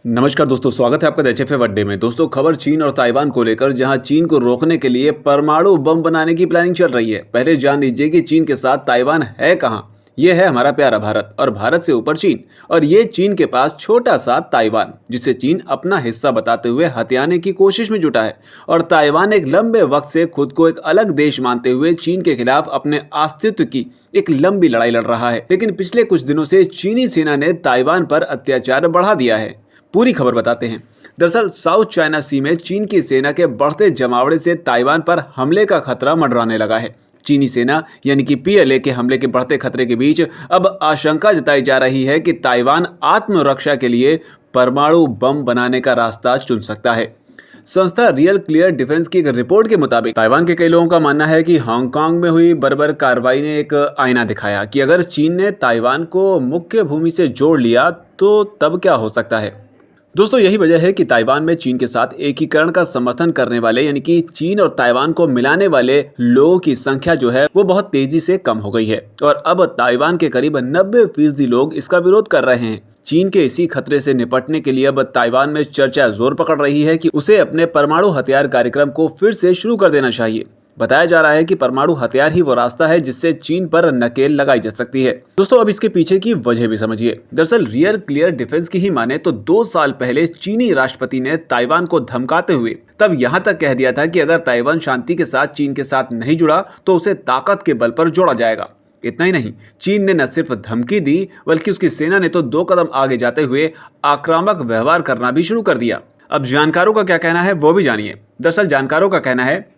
नमस्कार दोस्तों, स्वागत है आपका एचएफए अड्डे में। दोस्तों, खबर चीन और ताइवान को लेकर, जहां चीन को रोकने के लिए परमाणु बम बनाने की प्लानिंग चल रही है। पहले जान लीजिए कि चीन के साथ ताइवान है कहां। यह है हमारा प्यारा भारत और भारत से ऊपर चीन, और ये चीन के पास छोटा सा ताइवान, जिसे चीन अपना हिस्सा बताते हुए हथियाने की कोशिश में जुटा है। और ताइवान एक लंबे वक्त से खुद को एक अलग देश मानते हुए चीन के खिलाफ अपने अस्तित्व की एक लंबी लड़ाई लड़ रहा है। लेकिन पिछले कुछ दिनों से चीनी सेना ने ताइवान पर अत्याचार बढ़ा दिया है। पूरी खबर बताते हैं। दरअसल साउथ चाइना सी में चीन की सेना के बढ़ते जमावड़े से ताइवान पर हमले का खतरा मंडराने लगा है। चीनी सेना यानी कि पीएलए के हमले के बढ़ते खतरे के बीच अब आशंका जताई जा रही है कि ताइवान आत्मरक्षा के लिए परमाणु बम बनाने का रास्ता चुन सकता है। संस्था रियल क्लियर डिफेंस की एक रिपोर्ट के मुताबिक ताइवान के कई लोगों का मानना है कि हांगकांग में हुई बर्बर कार्रवाई ने एक आईना दिखाया कि अगर चीन ने ताइवान को मुख्य भूमि से जोड़ लिया तो तब क्या हो सकता है। दोस्तों, यही वजह है कि ताइवान में चीन के साथ एकीकरण का समर्थन करने वाले यानी कि चीन और ताइवान को मिलाने वाले लोगों की संख्या जो है वो बहुत तेजी से कम हो गई है। और अब ताइवान के करीब 90% लोग इसका विरोध कर रहे हैं। चीन के इसी खतरे से निपटने के लिए अब ताइवान में चर्चा जोर पकड़ रही है कि उसे अपने परमाणु हथियार कार्यक्रम को फिर से शुरू कर देना चाहिए। बताया जा रहा है कि परमाणु हथियार ही वो रास्ता है जिससे चीन पर नकेल लगाई जा सकती है। दोस्तों, अब इसके पीछे की वजह भी समझिए। दरअसल रियल क्लियर डिफेंस की ही माने तो 2 साल पहले चीनी राष्ट्रपति ने ताइवान को धमकाते हुए तब यहां तक कह दिया था कि अगर ताइवान शांति के साथ चीन के साथ नहीं जुड़ा तो उसे ताकत के बल पर जोड़ा जाएगा। इतना ही नहीं, चीन ने न सिर्फ धमकी दी बल्कि उसकी सेना ने तो 2 कदम आगे जाते हुए आक्रामक व्यवहार करना भी शुरू कर दिया। अब जानकारों का क्या कहना है वो भी जानिए। दरअसल जानकारों का कहना है,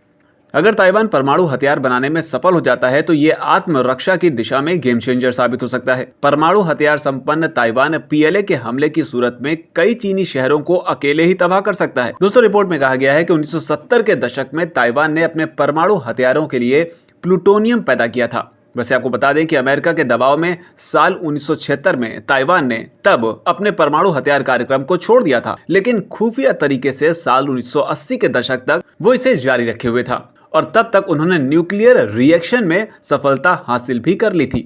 अगर ताइवान परमाणु हथियार बनाने में सफल हो जाता है तो ये आत्मरक्षा की दिशा में गेम चेंजर साबित हो सकता है। परमाणु हथियार संपन्न ताइवान पीएलए के हमले की सूरत में कई चीनी शहरों को अकेले ही तबाह कर सकता है। दोस्तों, रिपोर्ट में कहा गया है कि 1970 के दशक में ताइवान ने अपने परमाणु हथियारों के लिए प्लूटोनियम पैदा किया था। वैसे आपको बता दें कि अमेरिका के दबाव में साल 1976 में ताइवान ने तब अपने परमाणु हथियार कार्यक्रम को छोड़ दिया था, लेकिन खुफिया तरीके से साल 1980 के दशक तक वो इसे जारी रखे हुए था। और तब तक उन्होंने न्यूक्लियर रिएक्शन में सफलता हासिल भी कर ली थी।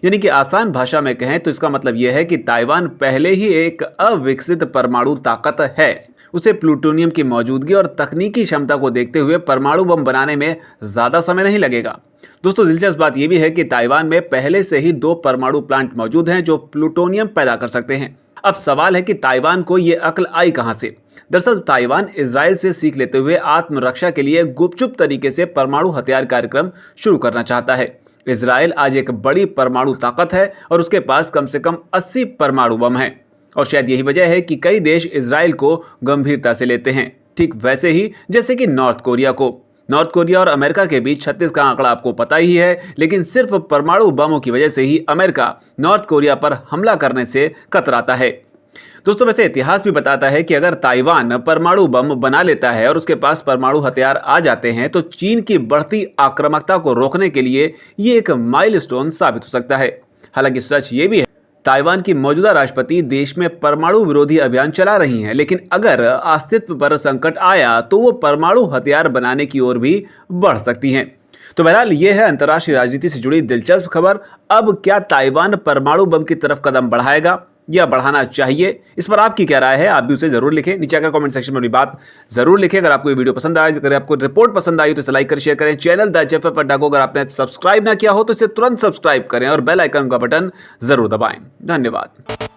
यानी कि आसान भाषा में कहें तो इसका मतलब यह है कि ताइवान पहले ही एक अविकसित परमाणु ताकत है। उसे प्लूटोनियम की मौजूदगी और तकनीकी क्षमता को देखते हुए परमाणु बम बनाने में ज्यादा समय नहीं लगेगा। दोस्तों, दिलचस्प बात यह भी है कि ताइवान में पहले से ही 2 परमाणु प्लांट मौजूद हैं जो प्लूटोनियम पैदा कर सकते हैं। अब सवाल है कि ताइवान को ये अक्ल आई कहां से। दरअसल ताइवान इजराइल से सीख लेते हुए आत्मरक्षा के लिए गुपचुप तरीके से परमाणु हथियार कार्यक्रम शुरू करना चाहता है। इजराइल आज एक बड़ी परमाणु ताकत है और उसके पास कम से कम 80 परमाणु बम हैं। और शायद यही वजह है कि कई देश इजराइल को गंभीरता से लेते हैं, ठीक वैसे ही जैसे कि नॉर्थ कोरिया को। नॉर्थ कोरिया और अमेरिका के बीच 36 का आंकड़ा आपको पता ही है, लेकिन सिर्फ परमाणु बमों की वजह से ही अमेरिका नॉर्थ कोरिया पर हमला करने से कतराता है। दोस्तों, वैसे इतिहास भी बताता है कि अगर ताइवान परमाणु बम बना लेता है और उसके पास परमाणु हथियार आ जाते हैं तो चीन की बढ़ती आक्रामकता को रोकने के लिए ये एक माइलस्टोन साबित हो सकता है। हालांकि सच ये भी है, ताइवान की मौजूदा राष्ट्रपति देश में परमाणु विरोधी अभियान चला रही हैं, लेकिन अगर अस्तित्व पर संकट आया तो वो परमाणु हथियार बनाने की ओर भी बढ़ सकती हैं। तो बहरहाल ये है अंतर्राष्ट्रीय राजनीति से जुड़ी दिलचस्प खबर। अब क्या ताइवान परमाणु बम की तरफ कदम बढ़ाएगा या बढ़ाना चाहिए, इस पर आपकी क्या राय है? आप भी उसे जरूर लिखें नीचे आकर कमेंट सेक्शन में अपनी बात जरूर लिखें। अगर आपको ये वीडियो पसंद आए, अगर आपको रिपोर्ट पसंद आई तो इसे लाइक कर शेयर करें। चैनल द एचएफए अड्डा को अगर आपने सब्सक्राइब ना किया हो तो इसे तुरंत सब्सक्राइब करें और बेल आइकन का बटन जरूर दबाएं। धन्यवाद।